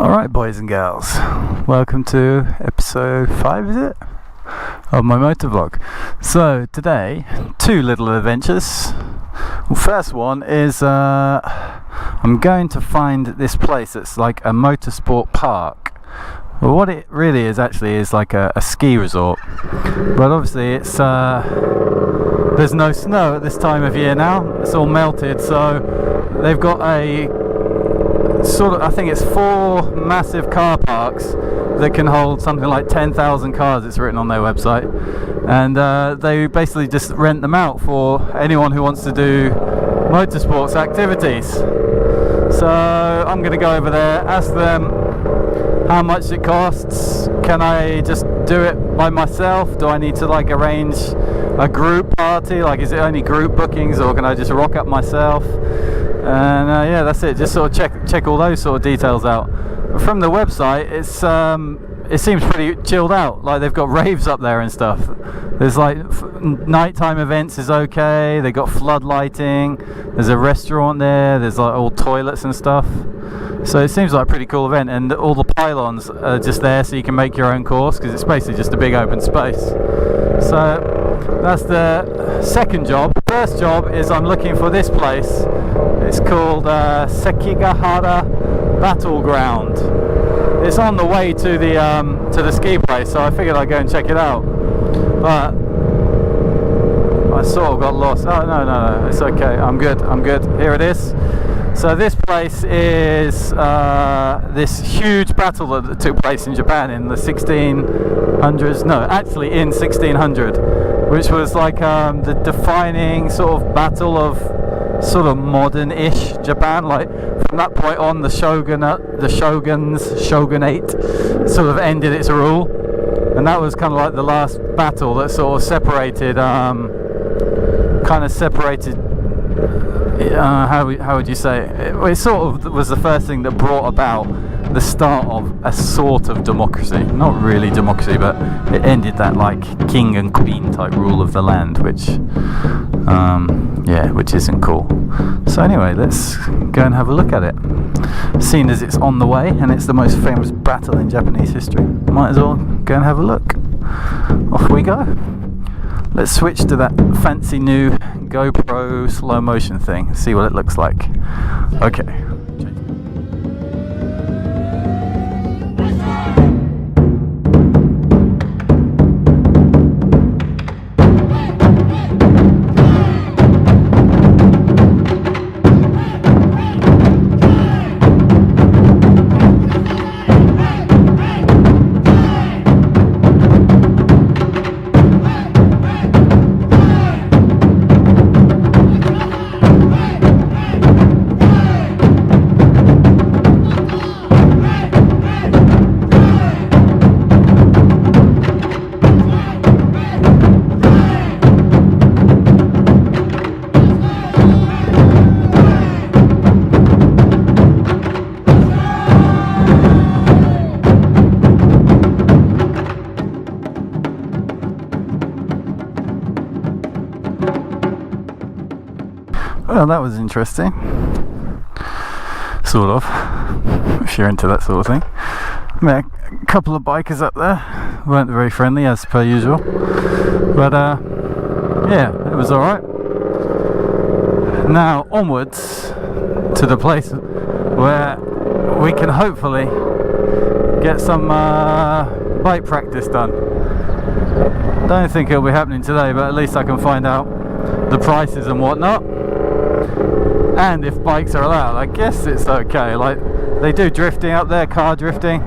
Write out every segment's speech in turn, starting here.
Alright, boys and girls, welcome to episode 5, is it? Of my motovlog. So today, two little adventures. Well, first one is I'm going to find this place that's like a motorsport park. Well, what it really is actually is like a ski resort, but obviously it's there's no snow at this time of year now. It's all melted, so they've got a sort of, I think it's 4 massive car parks that can hold something like 10,000 cars, it's written on their website, and they basically just rent them out for anyone who wants to do motorsports activities. So I'm going to go over there, ask them how much it costs. Can I just do it by myself? Do I need to like arrange a group party? Like, is it only group bookings, or can I just rock up myself? And yeah, that's it. Just sort of check all those sort of details out. From the website, it seems pretty chilled out. Like, they've got raves up there and stuff. There's like nighttime events is okay. They got flood lighting. There's a restaurant there. There's like all toilets and stuff. So it seems like a pretty cool event, and all the pylons are just there so you can make your own course, because it's basically just a big open space. So that's the second job. First job is I'm looking for this place. It's called Sekigahara Battleground. It's on the way to the ski place, so I figured I'd go and check it out. But I sort of got lost. Oh no, it's okay. I'm good. Here it is. So this place is this huge battle that took place in Japan in the 1600s. No, actually in 1600, which was like the defining sort of battle of sort of modern-ish Japan. Like, from that point on, the shogunate sort of ended its rule, and that was kind of like the last battle that sort of separated, how would you say it? It sort of was the first thing that brought about the start of a sort of democracy. Not really democracy, but it ended that like king and queen type rule of the land, which which isn't cool. So anyway, let's go and have a look at it. Seeing as it's on the way and it's the most famous battle in Japanese history, might as well go and have a look. Off we go. Let's switch to that fancy new GoPro slow motion thing, see what it looks like. Okay. Well, that was interesting. Sort of, if you're into that sort of thing. I met a couple of bikers up there. Weren't very friendly, as per usual. But, yeah, it was alright. Now, onwards to the place where we can hopefully get some bike practice done. Don't think it'll be happening today, but at least I can find out the prices and whatnot. And if bikes are allowed, I guess it's okay. Like, they do drifting up there, car drifting,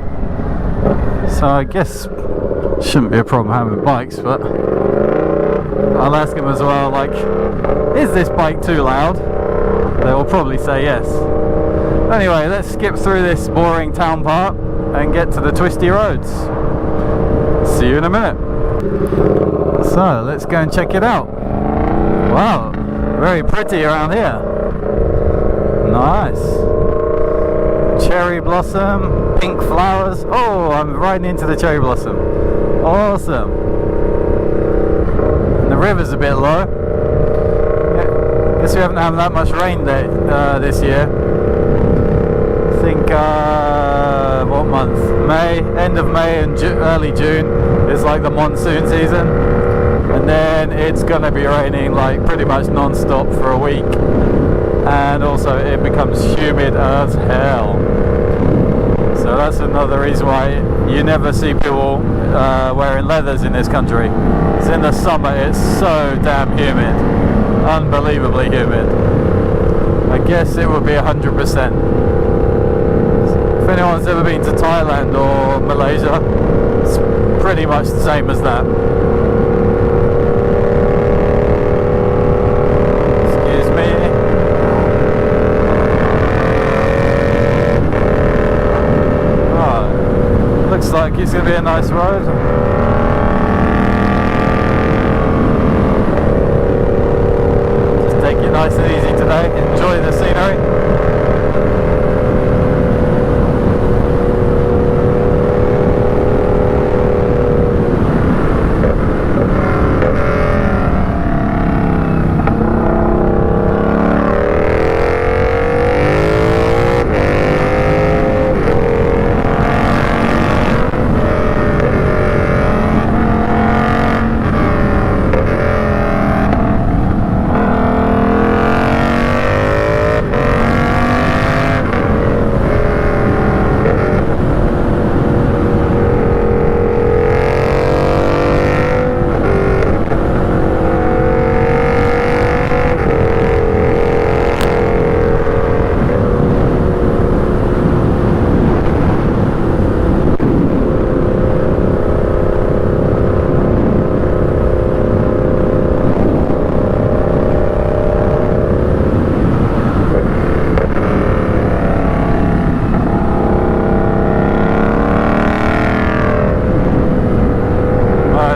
so I guess shouldn't be a problem having bikes. But I'll ask them as well, like, is this bike too loud? They will probably say yes. Anyway, let's skip through this boring town part and get to the twisty roads. See you in a minute. So let's go and check it out. Wow, very pretty around here. Nice. Cherry blossom, pink flowers. Oh, I'm riding into the cherry blossom. Awesome. And the river's a bit low. Yeah, guess we haven't had that much rain this year. I think May, end of May and early June is like the monsoon season, and then it's gonna be raining like pretty much non-stop for a week, and also it becomes humid as hell. So that's another reason why you never see people wearing leathers in this country. Because in the summer it's so damn humid, unbelievably humid. I guess it would be 100%. If anyone's ever been to Thailand or Malaysia, it's pretty much the same as that. Excuse me. Oh, looks like it's going to be a nice ride. Just take it nice and easy today. Enjoy the scenery.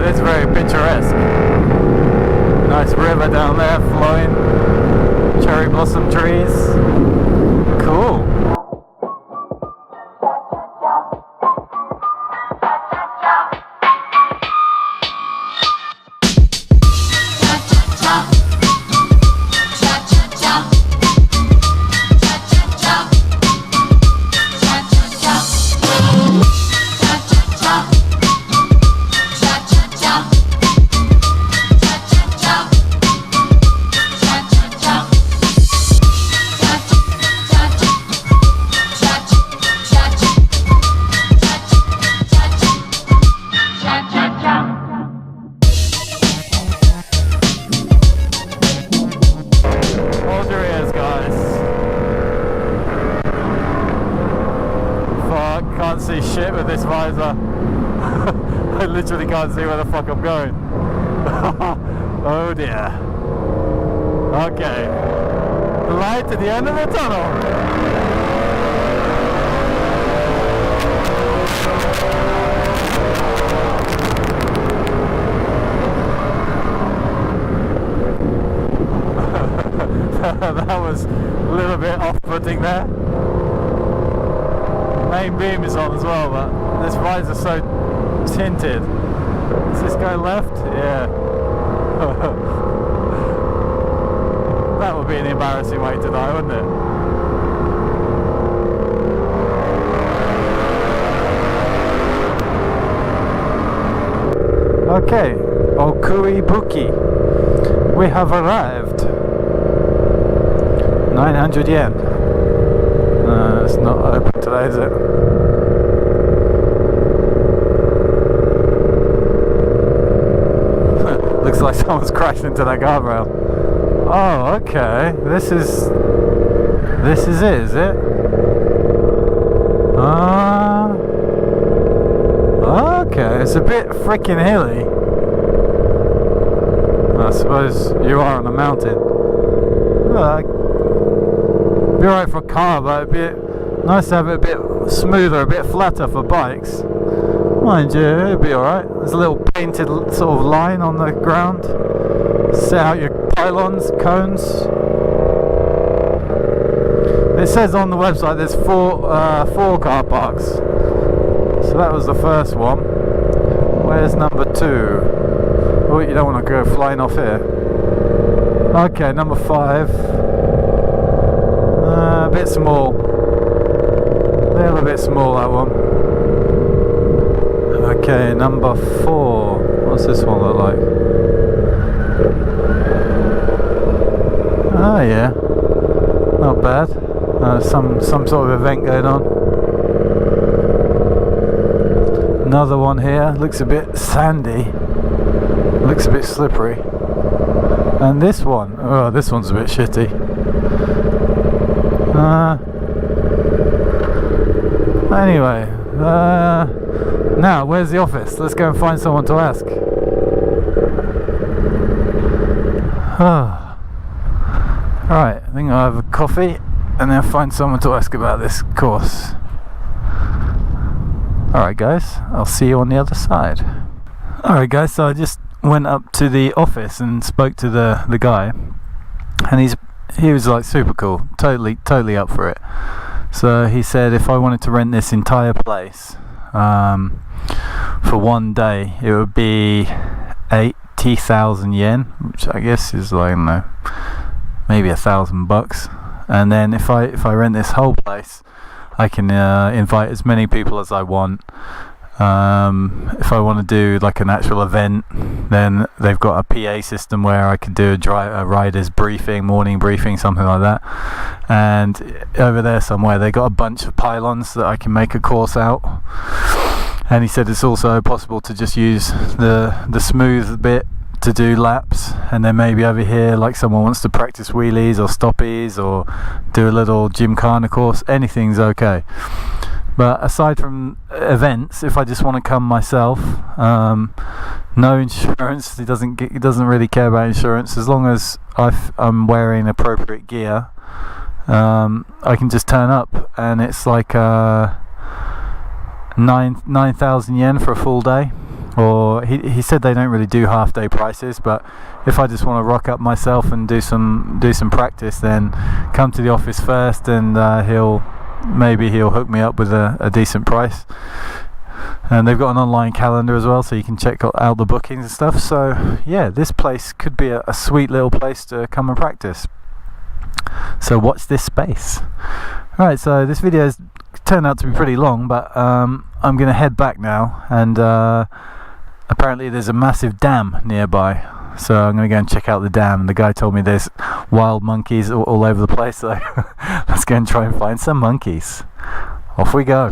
It's very picturesque. Nice river down there flowing, cherry blossom trees. Cool. Can't see shit with this visor. I literally can't see where the fuck I'm going. Oh dear. Okay. The light at the end of the tunnel. That was a little bit off-putting there. Main beam is on as well, but this visor's so tinted. Does this go left? Yeah. That would be an embarrassing way to die, wouldn't it? Okay, Okuibuki. We have arrived. 900 yen. It's not open today, is it? Looks like someone's crashed into that guardrail. Oh, okay. This is it, is it? Okay. It's a bit freaking hilly. I suppose you are on a mountain. Be alright for a car, but it'd be nice to have it a bit smoother, a bit flatter for bikes. Mind you, it'd be alright. There's a little painted sort of line on the ground. Set out your pylons, cones. It says on the website there's four car parks. So that was the first one. Where's number 2? Oh, you don't want to go flying off here. Okay, number 5. A bit small. A little bit small, that one. Okay, number 4. What's this one look like? Oh yeah, not bad. Some sort of event going on. Another one here. Looks a bit sandy. Looks a bit slippery. And this one, oh, this one's a bit shitty. Anyway, now where's the office? Let's go and find someone to ask. Right, I think I'll have a coffee and then find someone to ask about this course. Alright guys, I'll see you on the other side. Alright guys, so I just went up to the office and spoke to the guy, and he was like super cool, totally up for it. So he said if I wanted to rent this entire place for one day, it would be 80,000 yen, which I guess is like, I don't know, maybe $1,000. And then if I rent this whole place, I can invite as many people as I want. If I want to do like an actual event, then they've got a PA system where I could do a rider's briefing, morning briefing, something like that. And over there somewhere they got a bunch of pylons that I can make a course out. And he said it's also possible to just use the smooth bit to do laps, and then maybe over here, like someone wants to practice wheelies or stoppies or do a little gymkhana course, anything's okay. But aside from events, if I just want to come myself, no insurance. He doesn't really care about insurance as long as I'm wearing appropriate gear. I can just turn up, and it's like 9,000 yen for a full day. Or he said they don't really do half day prices, but if I just want to rock up myself and do some practice, then come to the office first, and he'll hook me up with a decent price. And they've got an online calendar as well, so you can check out the bookings and stuff. So yeah, this place could be a sweet little place to come and practice. So watch this space. Right, so this video's turned out to be pretty long, but I'm going to head back now, and apparently there's a massive dam nearby, so I'm going to go and check out the dam. The guy told me there's wild monkeys all over the place, so let's go and try and find some monkeys. Off we go.